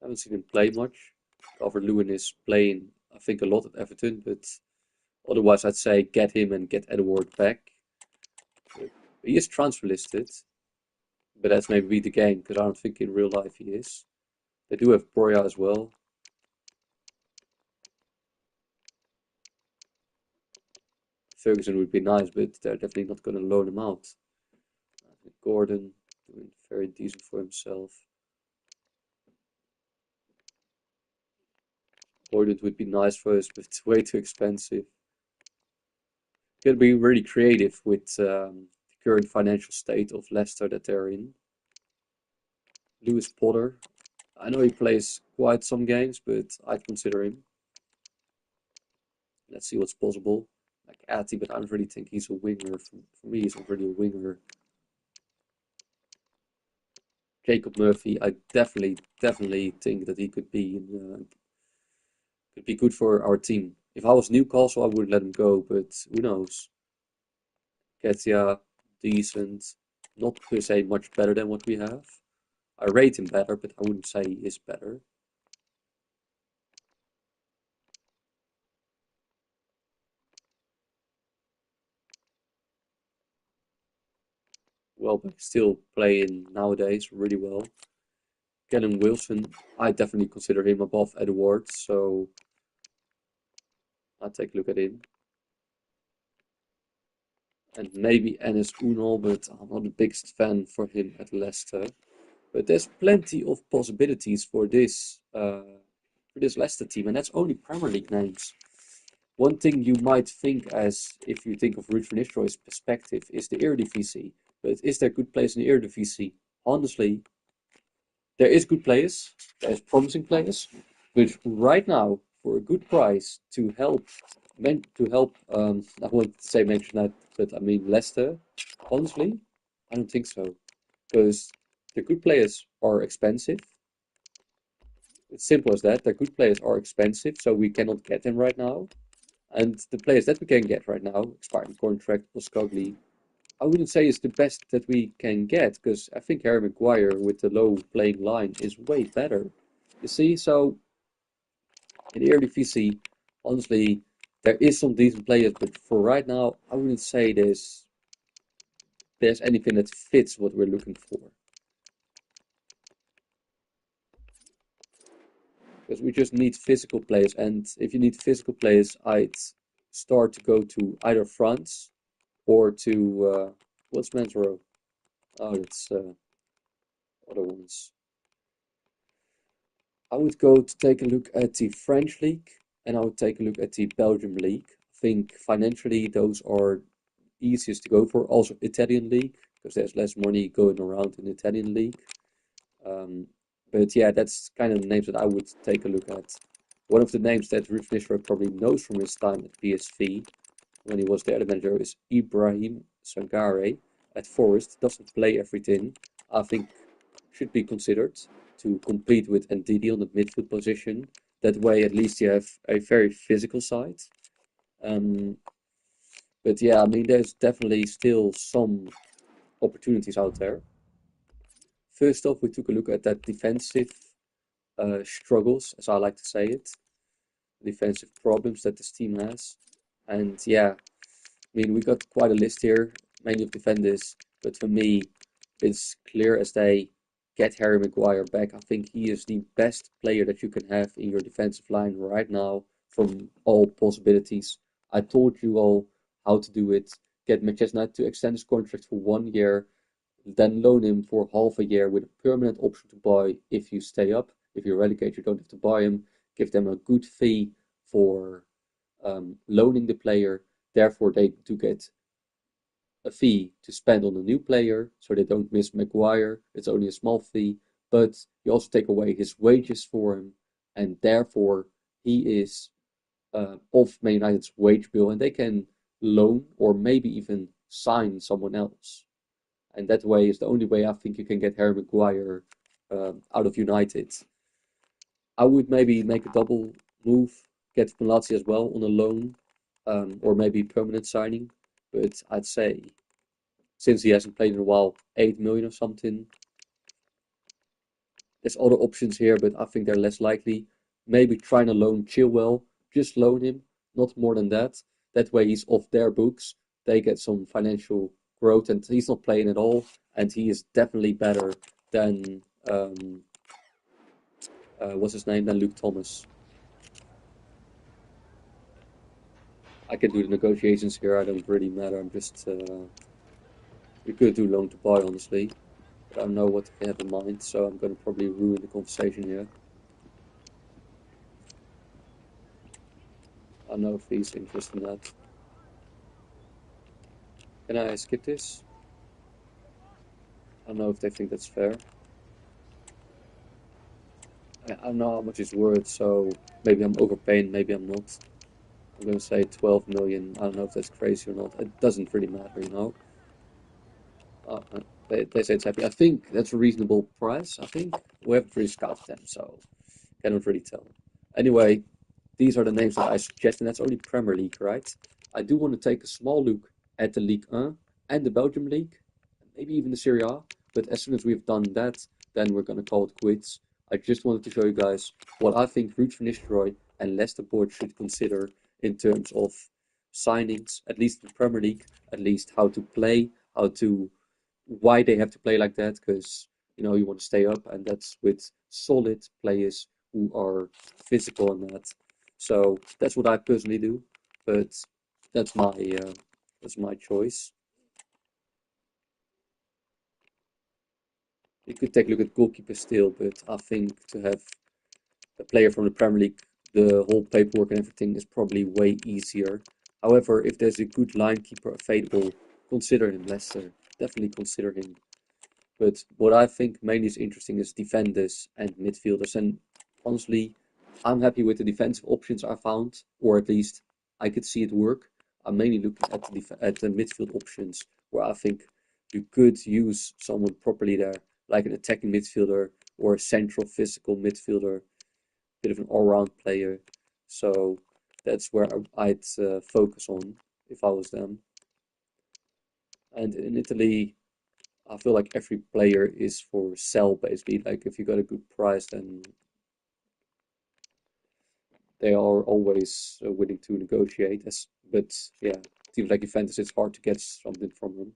I haven't seen him play much. Calvert-Lewin is playing, I think, a lot at Everton, but otherwise I'd say get him and get Edward back. But he is transfer listed, but that's maybe the game, because I don't think in real life he is. They do have Broya as well. Ferguson would be nice, but they're definitely not going to loan him out. Gordon doing very decent for himself. Gordon would be nice for us, but it's way too expensive. Gotta be really creative with the current financial state of Leicester that they're in. Lewis Potter. I know he plays quite some games, but I'd consider him. Let's see what's possible. Like Ati, but I don't really think he's a winger. For me, he's not really a winger. Jacob Murphy, I definitely think that he could be good for our team. If I was Newcastle, I would let him go, but who knows? Ketia, decent, not per se much better than what we have. I rate him better, but I wouldn't say he is better. Well, but still playing nowadays really well. Callum Wilson, I definitely consider him above Edwards, so I'll take a look at him. And maybe Enes Unal, but I'm not the biggest fan for him at Leicester. But there's plenty of possibilities for this Leicester team, and that's only Premier League names. One thing you might think as if you think of Ruud van Nistelrooy's perspective is the Eredivisie. But is there good players in the Eredivisie? Honestly, there is good players, there's promising players, but right now, for a good price I won't say mention that, but I mean Leicester, honestly, I don't think so. Because the good players are expensive. It's simple as that. The good players are expensive, so we cannot get them right now. And the players that we can get right now, expiring contract, Boskogli, I wouldn't say it's the best that we can get, because I think Harry Maguire with the low playing line is way better. You see, so in the Eredivisie, honestly, there is some decent players, but for right now, I wouldn't say there's anything that fits what we're looking for. Because we just need physical players, and if you need physical players, I'd start to go to either France or to what's Mansro? Oh, it's other ones. I would go to take a look at the French league and I would take a look at the Belgium league. I think financially those are easiest to go for. Also Italian league because there's less money going around in the Italian league. Um, but yeah, that's kind of the names that I would take a look at. One of the names that Ruud van Nistelrooy probably knows from his time at PSV when he was there, the manager is Ibrahim Sangare at Forest. Doesn't play everything. I think should be considered to compete with Ndidi on the midfield position. That way, at least you have a very physical side. Um, but yeah, I mean, there's definitely still some opportunities out there. First off, we took a look at that defensive struggles, as I like to say it, defensive problems that this team has. And yeah, I mean, we got quite a list here, mainly of defenders, but for me, it's clear as day. Get Harry Maguire back. I think he is the best player that you can have in your defensive line right now from all possibilities. I told you all how to do it. Get Manchester United to extend his contract for 1 year, then loan him for half a year with a permanent option to buy if you stay up. If you relegate, you don't have to buy him. Give them a good fee for loaning the player. Therefore, they do get a fee to spend on a new player, so they don't miss Maguire. It's only a small fee, but you also take away his wages for him, and therefore he is off Man United's wage bill, and they can loan or maybe even sign someone else. And that way is the only way I think you can get Harry Maguire out of United. I would maybe make a double move, get Malacia as well on a loan, or maybe permanent signing. But I'd say since he hasn't played in a while, 8 million or something. There's other options here, but I think they're less likely. Maybe trying to loan Chilwell, just loan him, not more than that. That way he's off their books. They get some financial growth, and he's not playing at all. And he is definitely better than what's his name? Than Luke Thomas. I can do the negotiations here. I don't really matter. I'm just we could do loan to buy honestly, but I don't know what they have in mind, so I'm gonna probably ruin the conversation here. I don't know if he's interested in that. Can I skip this? I don't know if they think that's fair. I don't know how much it's worth, so maybe I'm overpaying, maybe I'm not. I'm gonna say 12 million. I don't know if that's crazy or not. It doesn't really matter, you know. They say it's happy. I think that's a reasonable price. I think we haven't really scouted them, so cannot really tell. Anyway, these are the names that I suggest, and that's only Premier League, right? I do want to take a small look at the Ligue 1 and the Belgium League, maybe even the Serie A. But as soon as we've done that, then we're going to call it quits. I just wanted to show you guys what I think Ruud van Nistelrooy and Leicester board should consider in terms of signings, at least in the Premier League, at least how to play, why they have to play like that, because you want to stay up, and that's with solid players who are physical and that. So that's what I personally do, but that's my uh, that's my choice. You could take a look at goalkeeper still, but I think to have a player from the Premier League the whole paperwork and everything is probably way easier. However, if there's a good line keeper available, consider him, Leicester. Definitely consider him. But what I think mainly is interesting is defenders and midfielders. And honestly, I'm happy with the defensive options I found, or at least I could see it work. I'm mainly looking at the midfield options where I think you could use someone properly there, like an attacking midfielder or a central physical midfielder, bit of an all-round player. So that's where I'd focus on if I was them. And in Italy, I feel like every player is for sell basically. Like if you got a good price, then they are always willing to negotiate. But yeah, teams like Juventus, it's hard to get something from them.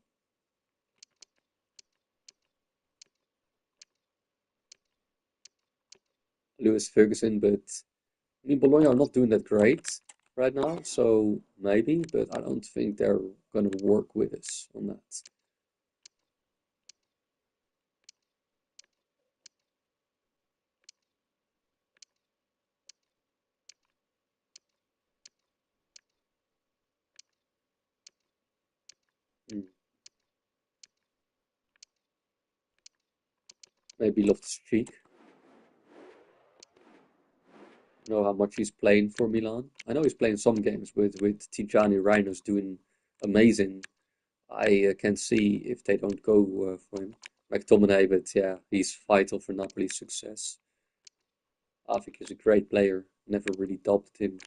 Lewis Ferguson, but I mean Bologna are not doing that great right now, so maybe, but I don't think they're gonna work with us on that. Mm. Maybe Loftus-Cheek. Know how much he's playing for Milan. I know he's playing some games with Tijani Rhinos doing amazing. I can see if they don't go for him. McTominay, but yeah, he's vital for Napoli's success. I think he's a great player. Never really doubted him.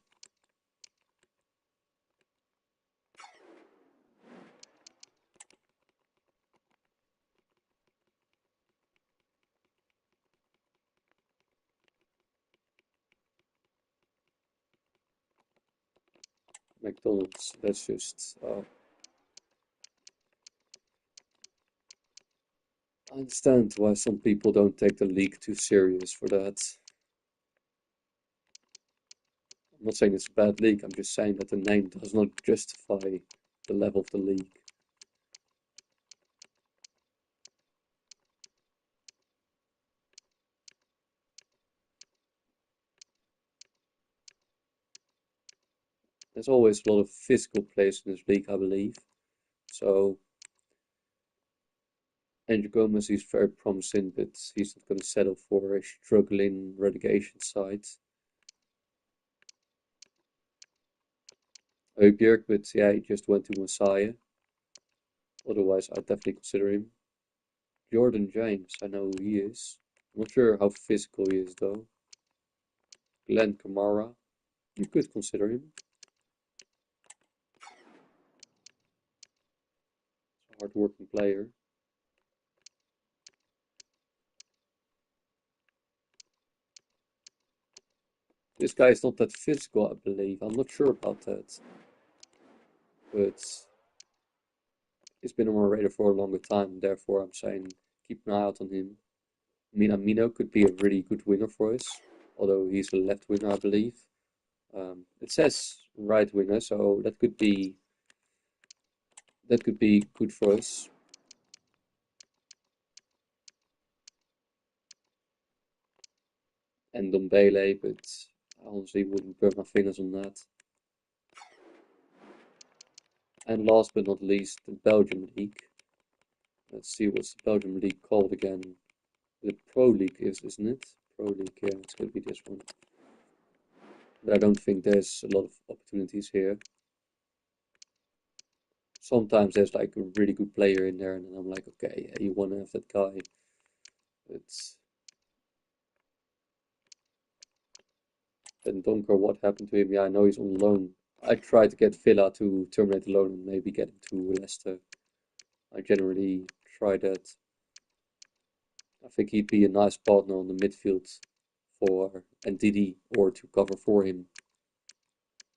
McDonald's, that's just. I understand why some people don't take the league too serious for that. I'm not saying it's a bad league. I'm just saying that the name does not justify the level of the league. There's always a lot of physical players in this league, I believe. So Andrew Gomez is very promising, but he's not going to settle for a struggling relegation side. Højbjerg, but yeah, he just went to Messiah. Otherwise, I'd definitely consider him. Jordan James, I know who he is. I'm not sure how physical he is though. Glenn Kamara, you could consider him. He's a hard-working player. This guy is not that physical, I believe. I'm not sure about that, but he's been on my radar for a longer time. Therefore, I'm saying keep an eye out on him. Minamino could be a really good winger for us, although he's a left winger, I believe. It says right winger, so that could be good for us. And Dombele, but I honestly wouldn't burn my fingers on that. And last but not least, the Belgium League. Let's see what's the Belgium League called again. The Pro League isn't it? Pro League, yeah, it's gonna be this one. But I don't think there's a lot of opportunities here. Sometimes there's like a really good player in there, and then I'm like, okay, yeah, you want to have that guy. But then Donker, what happened to him? Yeah, I know he's on loan. I tried to get Villa to terminate the loan and maybe get him to Leicester. I generally try that. I think he'd be a nice partner on the midfield for Ndidi or to cover for him.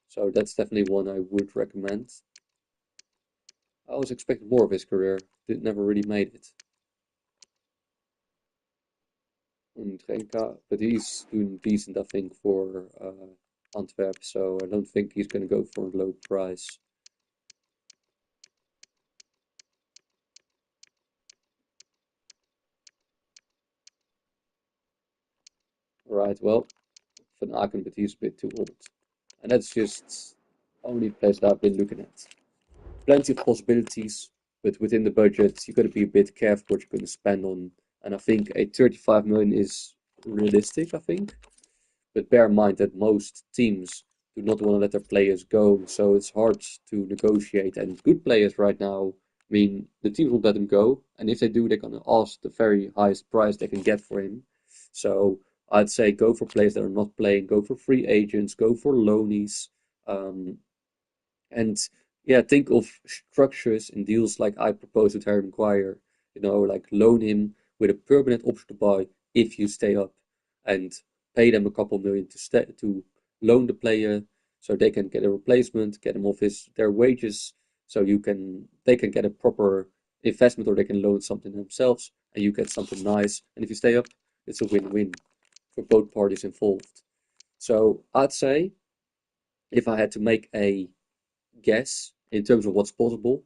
So that's definitely one I would recommend. I was expecting more of his career. Did never really made it. And Renka, but he's doing decent, I think, for Antwerp. So I don't think he's going to go for a low price. Right. Well, Van Aken, but he's a bit too old. And that's just only place that I've been looking at. Plenty of possibilities, but within the budget, you got to be a bit careful what you're going to spend on. And I think a 35 million is realistic, I think. But bear in mind that most teams do not want to let their players go, so it's hard to negotiate. And good players right now, I mean, the teams will let them go, and if they do, they're going to ask the very highest price they can get for him. So I'd say go for players that are not playing, go for free agents, go for loanies. Um, and yeah, think of structures and deals like I proposed with Harry Maguire. Like loan him with a permanent option to buy if you stay up, and pay them a couple million to loan the player so they can get a replacement, get them off their wages, so they can get a proper investment or they can loan something themselves and you get something nice. And if you stay up, it's a win-win for both parties involved. So I'd say if I had to make a guess in terms of what's possible.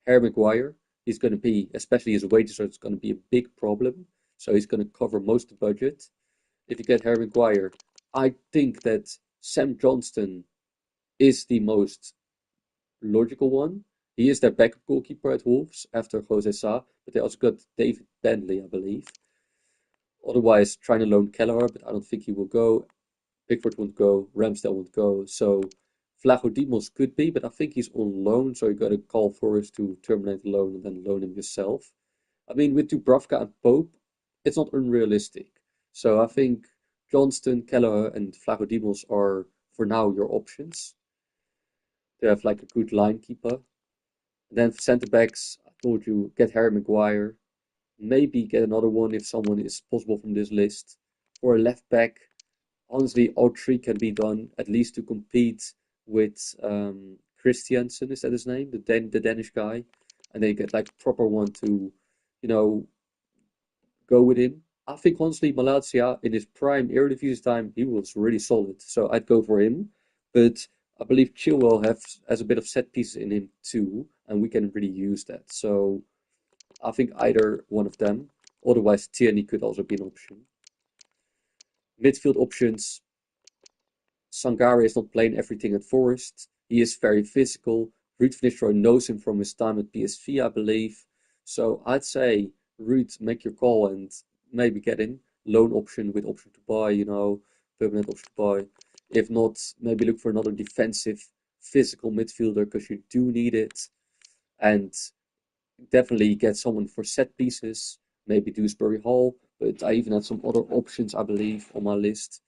Harry Maguire, he's going to be, especially his wages, are going to be a big problem. So he's going to cover most of the budget. If you get Harry Maguire, I think that Sam Johnston is the most logical one. He is their backup goalkeeper at Wolves after Jose Sa, but they also got David Bentley, I believe. Otherwise, trying to loan Kelleher, but I don't think he will go. Pickford won't go, Ramsdale won't go. So Vlachodimos could be, but I think he's on loan, so you got to call Forest to terminate the loan and then loan him yourself. I mean, with Dubravka and Pope, it's not unrealistic. So I think Johnston, Kelleher, and Vlachodimos are for now your options. They have like a good line keeper. And then for centre backs, I told you get Harry Maguire. Maybe get another one if someone is possible from this list. For a left back, honestly, all three can be done at least to compete with Christiansen, is that his name? The Danish guy. And they get like a proper one to, you know, go with him. I think honestly, Malaysia in his prime Eredivisie time, he was really solid. So I'd go for him. But I believe Chilwell has a bit of set pieces in him too, and we can really use that. So I think either one of them. Otherwise, Tierney could also be an option. Midfield options, Sangare is not playing everything at Forest. He is very physical. Ruud van Nistelrooy knows him from his time at PSV, I believe. So I'd say Ruud, make your call and maybe get in. Loan option with option to buy, permanent option to buy. If not, maybe look for another defensive, physical midfielder because you do need it. And definitely get someone for set pieces. Maybe Dewsbury Hall. But I even had some other options, I believe, on my list.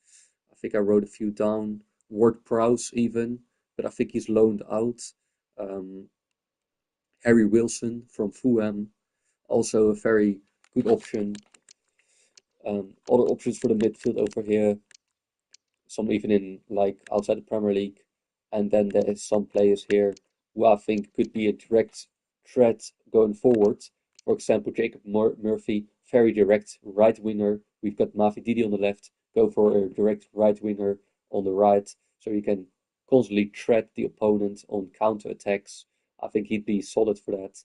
I think I wrote a few down. Ward Prowse even, but I think he's loaned out. Um, Harry Wilson from Fulham, also a very good option. Other options for the midfield over here, some even in like outside the Premier League. And then there is some players here who I think could be a direct threat going forward. For example, Jacob Murphy, very direct right winger. We've got Mavi Didi on the left. Go for a direct right winger on the right, so you can constantly threat the opponent on counter attacks. I think he'd be solid for that.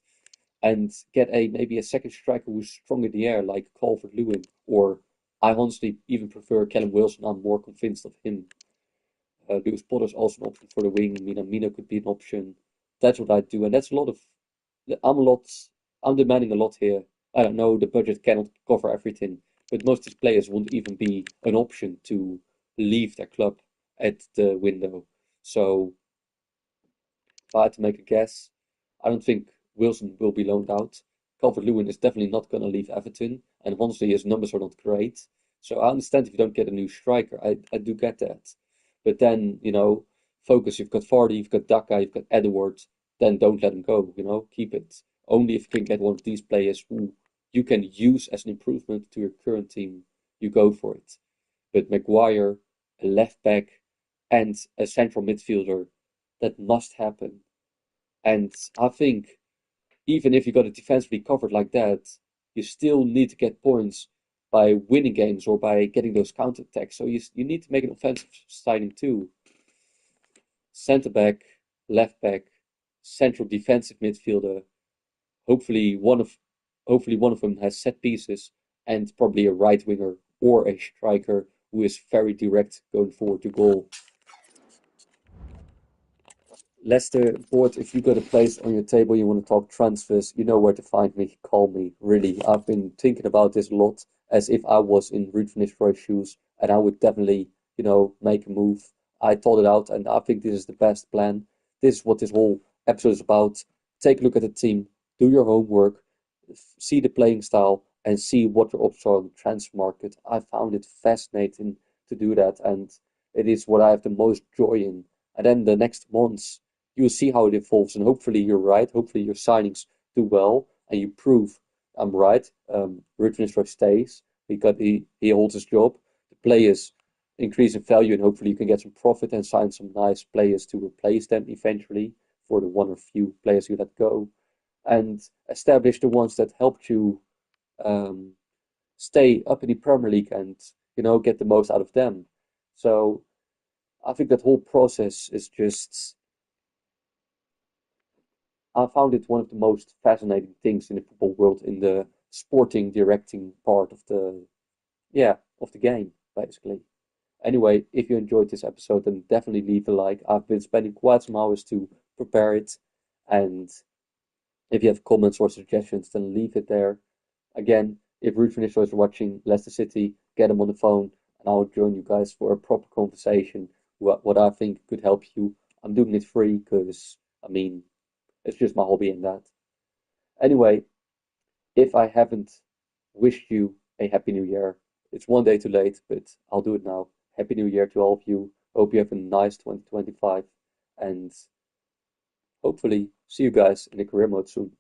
And get maybe a second striker who's strong in the air, like Calvert-Lewin, or I honestly even prefer Callum Wilson. I'm more convinced of him. Lewis Potter's also an option for the wing. Minamino could be an option. That's what I do, and that's a lot of. I'm a lot. I'm demanding a lot here. I don't know. The budget cannot cover everything, but most of these players won't even be an option to leave their club at the window. So if I had to make a guess, I don't think Wilson will be loaned out. Calvert-Lewin is definitely not going to leave Everton, and honestly, his numbers are not great. So I understand if you don't get a new striker. I do get that. But then, focus. You've got Vardy, you've got Daka, you've got Edwards. Then don't let him go, keep it. Only if you can get one of these players who you can use as an improvement to your current team, you go for it. But Maguire, a left back, and a central midfielder, that must happen. And I think even if you got it defensively covered like that, you still need to get points by winning games or by getting those counter attacks. So you need to make an offensive signing too. Centre back, left back, central defensive midfielder. Hopefully one of hopefully one of them has set pieces and probably a right winger or a striker who is very direct going forward to goal. Leicester board, if you got a place on your table, you want to talk transfers, you know where to find me. Call me. Really, I've been thinking about this a lot, as if I was in Ruud van Nistelrooy's shoes, and I would definitely, make a move. I thought it out, and I think this is the best plan. This is what this whole episode is about. Take a look at the team, do your homework, see the playing style, and see what your options are on the transfer market. I found it fascinating to do that, and it is what I have the most joy in. And then the next months, you'll see how it evolves, and hopefully you're right. Hopefully your signings do well, and you prove I'm right. Ruud van Nistelrooy stays because he holds his job. The players increase in value, and hopefully you can get some profit and sign some nice players to replace them eventually for the one or few players you let go, and establish the ones that helped you um, stay up in the Premier League and get the most out of them. So I think that whole process is just I found it one of the most fascinating things in the football world in the sporting directing part of the game, basically. Anyway, if you enjoyed this episode, then definitely leave a like. I've been spending quite some hours to prepare it, and if you have comments or suggestions, then leave it there. Again, if Ruud van Nistelrooy is watching Leicester City, get him on the phone, and I'll join you guys for a proper conversation. What I think could help you. I'm doing it free because it's just my hobby and that. Anyway, if I haven't wished you a happy new year, it's one day too late, but I'll do it now. Happy New Year to all of you. Hope you have a nice 2025 and hopefully see you guys in the career mode soon.